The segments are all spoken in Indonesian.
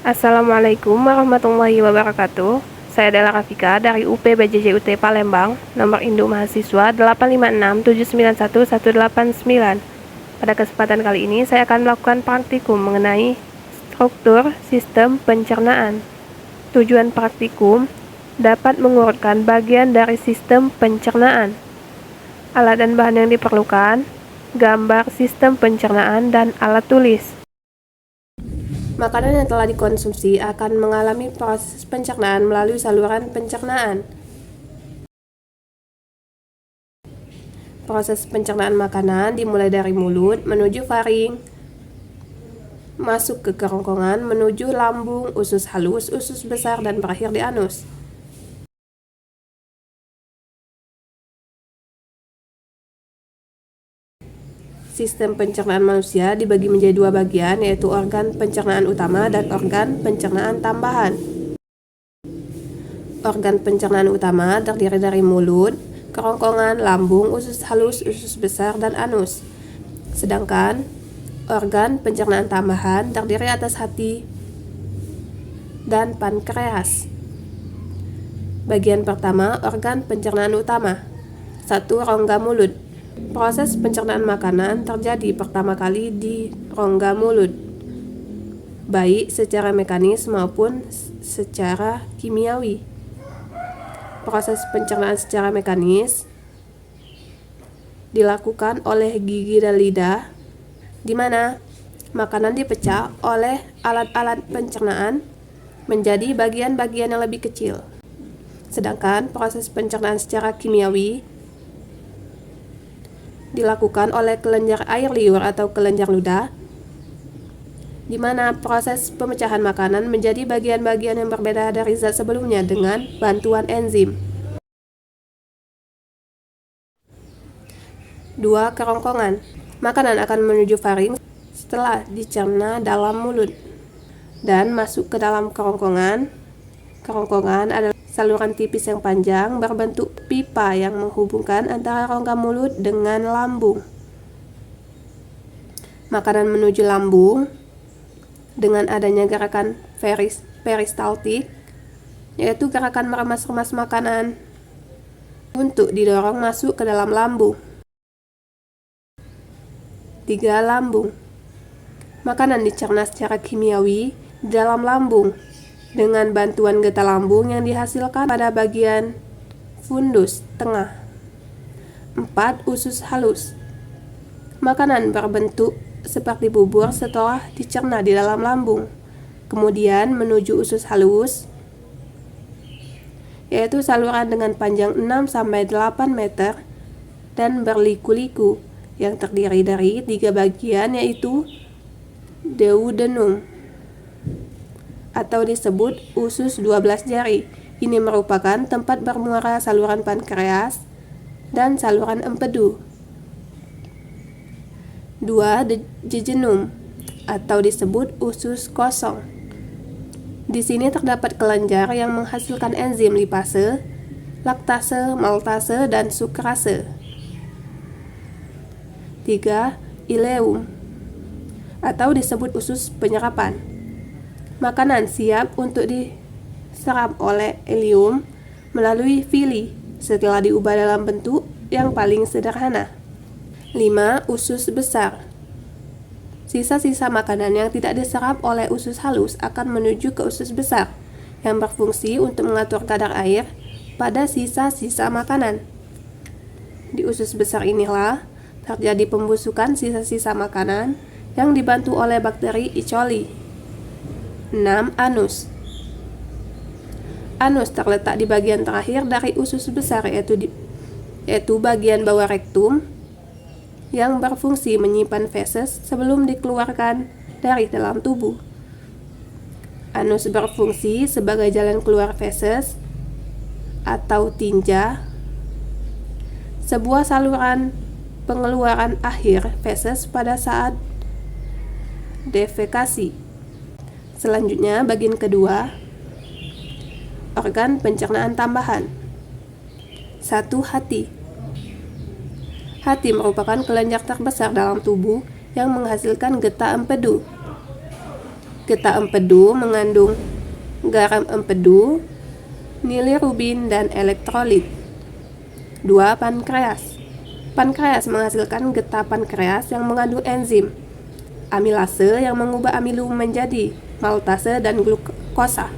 Assalamualaikum warahmatullahi wabarakatuh. Saya adalah Rafika dari UP BJJUT Palembang, nomor induk mahasiswa 856791189. Pada kesempatan kali ini saya akan melakukan praktikum mengenai struktur sistem pencernaan. Tujuan praktikum dapat mengurutkan bagian dari sistem pencernaan. Alat dan bahan yang diperlukan: gambar sistem pencernaan dan alat tulis. Makanan yang telah dikonsumsi akan mengalami proses pencernaan melalui saluran pencernaan. Proses pencernaan makanan dimulai dari mulut menuju faring, masuk ke kerongkongan menuju lambung, usus halus, usus besar, dan berakhir di anus. Sistem pencernaan manusia dibagi menjadi dua bagian, yaitu organ pencernaan utama dan organ pencernaan tambahan. Organ pencernaan utama terdiri dari mulut, kerongkongan, lambung, usus halus, usus besar, dan anus. Sedangkan organ pencernaan tambahan terdiri atas hati dan pankreas. Bagian pertama, organ pencernaan utama. 1. Rongga mulut. Proses pencernaan makanan terjadi pertama kali di rongga mulut, baik secara mekanis maupun secara kimiawi. Proses pencernaan secara mekanis dilakukan oleh gigi dan lidah, di mana makanan dipecah oleh alat-alat pencernaan menjadi bagian-bagian yang lebih kecil. Sedangkan proses pencernaan secara kimiawi dilakukan oleh kelenjar air liur atau kelenjar ludah, di mana proses pemecahan makanan menjadi bagian-bagian yang berbeda dari zat sebelumnya dengan bantuan enzim. 2. Kerongkongan. Makanan akan menuju faring setelah dicerna dalam mulut dan masuk ke dalam kerongkongan. Kerongkongan adalah saluran tipis yang panjang berbentuk pipa yang menghubungkan antara rongga mulut dengan lambung. Makanan menuju lambung dengan adanya gerakan peristaltik, yaitu gerakan meremas-remas makanan untuk didorong masuk ke dalam lambung. 3. Lambung. Makanan dicerna secara kimiawi di dalam lambung dengan bantuan getah lambung yang dihasilkan pada bagian fundus tengah. 4. Usus halus. Makanan berbentuk seperti bubur setelah dicerna di dalam lambung, kemudian menuju usus halus, yaitu saluran dengan panjang 6-8 meter dan berliku-liku yang terdiri dari 3 bagian, yaitu duodenum atau disebut usus 12 jari. Ini merupakan tempat bermuara saluran pankreas dan saluran empedu. 2. Jejunum atau disebut usus kosong. Di sini terdapat kelenjar yang menghasilkan enzim lipase, laktase, maltase, dan sukrase. 3. Ileum atau disebut usus penyerapan. Makanan siap untuk diserap oleh ileum melalui villi setelah diubah dalam bentuk yang paling sederhana. 5. Usus besar. Sisa-sisa makanan yang tidak diserap oleh usus halus akan menuju ke usus besar yang berfungsi untuk mengatur kadar air pada sisa-sisa makanan. Di usus besar inilah terjadi pembusukan sisa-sisa makanan yang dibantu oleh bakteri E. coli. 6. Anus. Anus terletak di bagian terakhir dari usus besar, yaitu bagian bawah rektum yang berfungsi menyimpan feses sebelum dikeluarkan dari dalam tubuh. Anus berfungsi sebagai jalan keluar feses atau tinja, sebuah saluran pengeluaran akhir feses pada saat defekasi. Selanjutnya, bagian kedua, organ pencernaan tambahan. 1. Hati. Hati merupakan kelenjar terbesar dalam tubuh yang menghasilkan getah empedu. Getah empedu mengandung garam empedu, bilirubin, dan elektrolit. 2. Pankreas. Pankreas menghasilkan getah pankreas yang mengandung enzim amilase yang mengubah amilum menjadi maltase dan glukosa.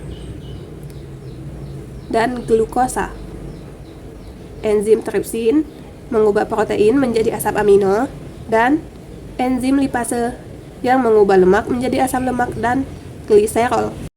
Enzim tripsin mengubah protein menjadi asam amino, dan enzim lipase yang mengubah lemak menjadi asam lemak dan gliserol.